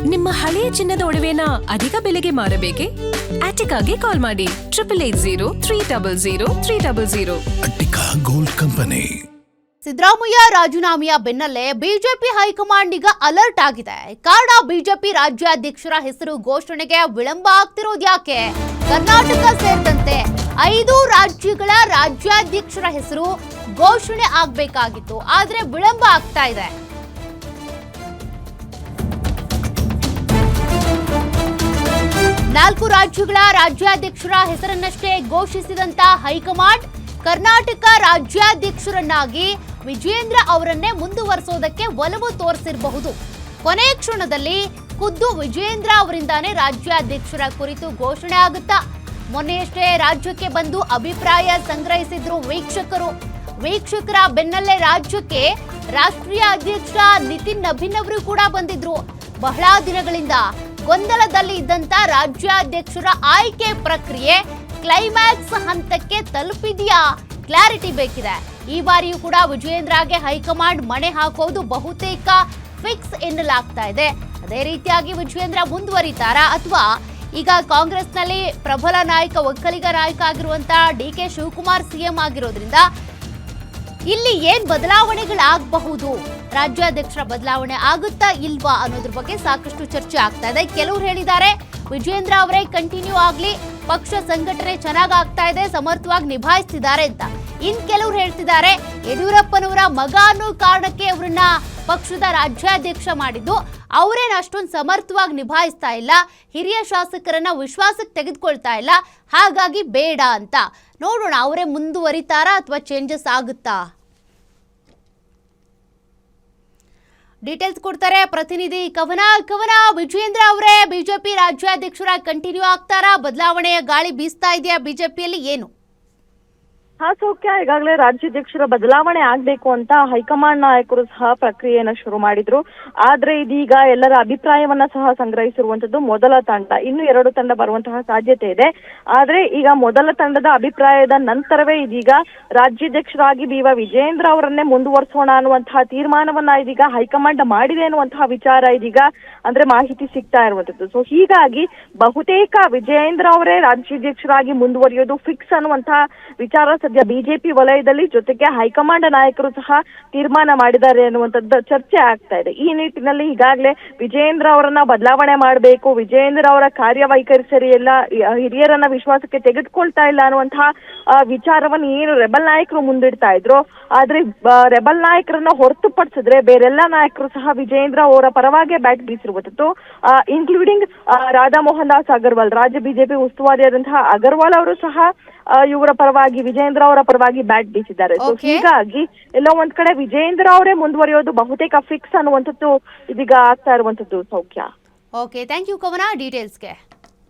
ನಿಮ್ಮ ಹಳೆಯ ಚಿನ್ನದ ಒಡವೆನ ಅಧಿಕ ಬೆಲೆಗೆ ಮಾರಬೇಕೆ? ಆಟಿಕಾಗೆ ಕಾಲ್ ಮಾಡಿ 8880 ಅಟ್ಟಿಕಾ ಗೋಲ್ಡ್ ಕಂಪನಿ. ಸಿದ್ದರಾಮಯ್ಯ ರಾಜೀನಾಮೆಯ ಬೆನ್ನಲ್ಲೇ ಬಿಜೆಪಿ ಹೈಕಮಾಂಡ್ ಈಗ ಅಲರ್ಟ್ ಆಗಿದೆ. ಕಾರಣ ಬಿಜೆಪಿ ರಾಜ್ಯಾಧ್ಯಕ್ಷರ ಹೆಸರು ಘೋಷಣೆಗೆ ವಿಳಂಬ ಆಗ್ತಿರೋದು ಯಾಕೆ? ಕರ್ನಾಟಕ ಸೇರಿದಂತೆ 5 ರಾಜ್ಯಗಳ ರಾಜ್ಯಾಧ್ಯಕ್ಷರ ಹೆಸರು ಘೋಷಣೆ ಆಗ್ಬೇಕಾಗಿತ್ತು, ಆದ್ರೆ ವಿಳಂಬ ಆಗ್ತಾ ಇದೆ. ನಾಲ್ಕು ರಾಜ್ಯಗಳ ರಾಜ್ಯಾಧ್ಯಕ್ಷರ ಹೆಸರನ್ನಷ್ಟೇ ಘೋಷಿಸಿದಂತ ಹೈಕಮಾಂಡ್ ಕರ್ನಾಟಕ ರಾಜ್ಯಾಧ್ಯಕ್ಷರನ್ನಾಗಿ ವಿಜೇಂದ್ರ ಅವರನ್ನೇ ಮುಂದುವರಿಸೋದಕ್ಕೆ ಒಲವು ತೋರಿಸಿರಬಹುದು. ಕೊನೆ ಕ್ಷಣದಲ್ಲಿ ಖುದ್ದು ವಿಜೇಂದ್ರ ಅವರಿಂದಾನೇ ರಾಜ್ಯಾಧ್ಯಕ್ಷರ ಕುರಿತು ಘೋಷಣೆ ಆಗುತ್ತಾ? ಮೊನ್ನೆಯಷ್ಟೇ ರಾಜ್ಯಕ್ಕೆ ಬಂದು ಅಭಿಪ್ರಾಯ ಸಂಗ್ರಹಿಸಿದ್ರು ವೀಕ್ಷಕರ ಬೆನ್ನಲ್ಲೇ ರಾಜ್ಯಕ್ಕೆ ರಾಷ್ಟ್ರೀಯ ಅಧ್ಯಕ್ಷ ನಿತಿನ್ ನಬೀನ್ ಅವರು ಕೂಡ ಬಂದಿದ್ರು. ಬಹಳ ದಿನಗಳಿಂದ ಗೊಂದಲದಲ್ಲಿ ಇದ್ದಂತ ರಾಜ್ಯಾಧ್ಯಕ್ಷರ ಆಯ್ಕೆ ಪ್ರಕ್ರಿಯೆ ಕ್ಲೈಮ್ಯಾಕ್ಸ್ ಹಂತಕ್ಕೆ ತಲುಪಿದೆಯಾ? ಕ್ಲಾರಿಟಿ ಬೇಕಿದೆ. ಈ ಬಾರಿಯೂ ಕೂಡ ವಿಜೇಂದ್ರಗೆ ಹೈಕಮಾಂಡ್ ಮಣೆ ಹಾಕೋದು ಬಹುತೇಕ ಫಿಕ್ಸ್ ಎನ್ನಲಾಗ್ತಾ ಇದೆ. ಅದೇ ರೀತಿಯಾಗಿ ವಿಜೇಂದ್ರ ಮುಂದುವರಿತಾರಾ ಅಥವಾ ಈಗ ಕಾಂಗ್ರೆಸ್ನಲ್ಲಿ ಪ್ರಬಲ ನಾಯಕ, ಒಕ್ಕಲಿಗ ನಾಯಕ ಆಗಿರುವಂತಹ DK ಶಿವಕುಮಾರ್ ಸಿಎಂ ಆಗಿರೋದ್ರಿಂದ ಇಲ್ಲಿ ಏನ್ ಬದಲಾವಣೆಗಳಾಗಬಹುದು? ರಾಜ್ಯಾಧ್ಯಕ್ಷರ ಬದಲಾವಣೆ ಆಗುತ್ತಾ ಇಲ್ವಾ ಅನ್ನೋದ್ರ ಬಗ್ಗೆ ಸಾಕಷ್ಟು ಚರ್ಚೆ ಆಗ್ತಾ ಇದೆ. ಕೆಲವರು ಹೇಳಿದ್ದಾರೆ ವಿಜೇಂದ್ರ ಅವರೇ ಕಂಟಿನ್ಯೂ ಆಗ್ಲಿ, ಪಕ್ಷ ಸಂಘಟನೆ ಚೆನ್ನಾಗ್ ಆಗ್ತಾ ಇದೆ, ಸಮರ್ಥವಾಗಿ ನಿಭಾಯಿಸ್ತಿದ್ದಾರೆ ಅಂತ. ಇನ್ ಕೆಲವರು ಹೇಳ್ತಿದ್ದಾರೆ ಯಡಿಯೂರಪ್ಪನವರ ಮಗ ಅನ್ನೋ ಕಾರಣಕ್ಕೆ ಅವರನ್ನ ಪಕ್ಷದ ರಾಜ್ಯಾಧ್ಯಕ್ಷ ಮಾಡಿದ್ದು, ಅವರೇನು ಅಷ್ಟೊಂದು ಸಮರ್ಥವಾಗಿ ನಿಭಾಯಿಸ್ತಾ ಇಲ್ಲ, ಹಿರಿಯ ಶಾಸಕರನ್ನ ವಿಶ್ವಾಸಕ್ಕೆ ತೆಗೆದುಕೊಳ್ತಾ ಇಲ್ಲ, ಹಾಗಾಗಿ ಬೇಡ ಅಂತ. ನೋಡೋಣ ಅವರೇ ಮುಂದುವರಿತಾರಾ ಅಥವಾ ಚೇಂಜಸ್ ಆಗುತ್ತಾ? ಡೀಟೇಲ್ಸ್ ಕೊಡ್ತಾರೆ ಪ್ರತಿನಿಧಿ ಕವನ. ವಿಜೇಂದ್ರ ಅವರೇ ಬಿಜೆಪಿ ರಾಜ್ಯಾಧ್ಯಕ್ಷರ ಕಂಟಿನ್ಯೂ ಆಗ್ತಾರಾ? ಬದಲಾವಣೆಯ ಗಾಳಿ ಬೀಸ್ತಾ ಇದೆಯಾ ಬಿಜೆಪಿಯಲ್ಲಿ? ಏನು? ಸೌಖ್ಯ, ಈಗಾಗಲೇ ರಾಜ್ಯಾಧ್ಯಕ್ಷರ ಬದಲಾವಣೆ ಆಗ್ಬೇಕು ಅಂತ ಹೈಕಮಾಂಡ್ ನಾಯಕರು ಸಹ ಪ್ರಕ್ರಿಯೆಯನ್ನ ಶುರು ಮಾಡಿದ್ರು. ಆದ್ರೆ ಇದೀಗ ಎಲ್ಲರ ಅಭಿಪ್ರಾಯವನ್ನ ಸಹ ಸಂಗ್ರಹಿಸಿರುವಂತದ್ದು ಮೊದಲ ತಂಡ. ಇನ್ನು 2 ತಂಡ ಬರುವಂತಹ ಸಾಧ್ಯತೆ ಇದೆ. ಆದ್ರೆ ಈಗ ಮೊದಲ ತಂಡದ ಅಭಿಪ್ರಾಯದ ನಂತರವೇ ಇದೀಗ ರಾಜ್ಯಾಧ್ಯಕ್ಷರಾಗಿ BY ವಿಜೇಂದ್ರ ಅವರನ್ನೇ ಮುಂದುವರಿಸೋಣ ಅನ್ನುವಂತಹ ತೀರ್ಮಾನವನ್ನ ಇದೀಗ ಹೈಕಮಾಂಡ್ ಮಾಡಿದೆ ಅನ್ನುವಂತಹ ವಿಚಾರ ಇದೀಗ ಅಂದ್ರೆ ಮಾಹಿತಿ ಸಿಗ್ತಾ ಇರುವಂತದ್ದು. ಸೊ ಹೀಗಾಗಿ ಬಹುತೇಕ ವಿಜೇಂದ್ರ ಅವರೇ ರಾಜ್ಯಾಧ್ಯಕ್ಷರಾಗಿ ಮುಂದುವರಿಯೋದು ಫಿಕ್ಸ್ ಅನ್ನುವಂತಹ ವಿಚಾರ ಸದ್ಯ ಬಿಜೆಪಿ ವಲಯದಲ್ಲಿ, ಜೊತೆಗೆ ಹೈಕಮಾಂಡ್ ನಾಯಕರು ಸಹ ತೀರ್ಮಾನ ಮಾಡಿದ್ದಾರೆ ಅನ್ನುವಂಥದ್ದು ಚರ್ಚೆ ಆಗ್ತಾ ಇದೆ. ಈ ನಿಟ್ಟಿನಲ್ಲಿ ಈಗಾಗಲೇ ವಿಜೇಂದ್ರ ಅವರನ್ನ ಬದಲಾವಣೆ ಮಾಡಬೇಕು, ವಿಜೇಂದ್ರ ಅವರ ಕಾರ್ಯವೈಖರಿ ಸರಿಯಿಲ್ಲ, ಹಿರಿಯರನ್ನ ವಿಶ್ವಾಸಕ್ಕೆ ತೆಗೆದುಕೊಳ್ತಾ ಇಲ್ಲ ಅನ್ನುವಂತಹ ವಿಚಾರವನ್ನು ಏನು ರೆಬಲ್ ನಾಯಕರು ಮುಂದಿಡ್ತಾ ಇದ್ರು. ಆದ್ರೆ ರೆಬಲ್ ನಾಯಕರನ್ನ ಹೊರತುಪಡಿಸಿದ್ರೆ ಬೇರೆಲ್ಲಾ ನಾಯಕರು ಸಹ ವಿಜೇಂದ್ರ ಅವರ ಪರವಾಗಿ ಬ್ಯಾಟ್ ಬೀಸಿರುವಂತದ್ದು, ಇನ್ಕ್ಲೂಡಿಂಗ್ ರಾಧಾ ಮೋಹನ್ ದಾಸ್ ಅಗರ್ವಾಲ್, ರಾಜ್ಯ ಬಿಜೆಪಿ ಉಸ್ತುವಾರಿಯಾದಂತಹ ಅಗರ್ವಾಲ್ ಅವರು ಸಹ ಇವರ ಪರವಾಗಿ, ವಿಜೇಂದ್ರ ಅವರ ಪರವಾಗಿ ಬ್ಯಾಟ್ ಬೀಸಿದ್ದಾರೆ. ಸೊ ಹೀಗಾಗಿ ಎಲ್ಲೋ ಒಂದ್ ಕಡೆ ವಿಜೇಂದ್ರ ಅವರೇ ಮುಂದುವರಿಯೋದು ಬಹುತೇಕ ಫಿಕ್ಸ್ ಅನ್ನುವಂಥದ್ದು ಇದೀಗ ಆಗ್ತಾ ಇರುವಂತದ್ದು. ಸೌಖ್ಯ. ಓಕೆ, ಥ್ಯಾಂಕ್ ಯು ಕವನ ಡೀಟೇಲ್ಸ್ಗೆ.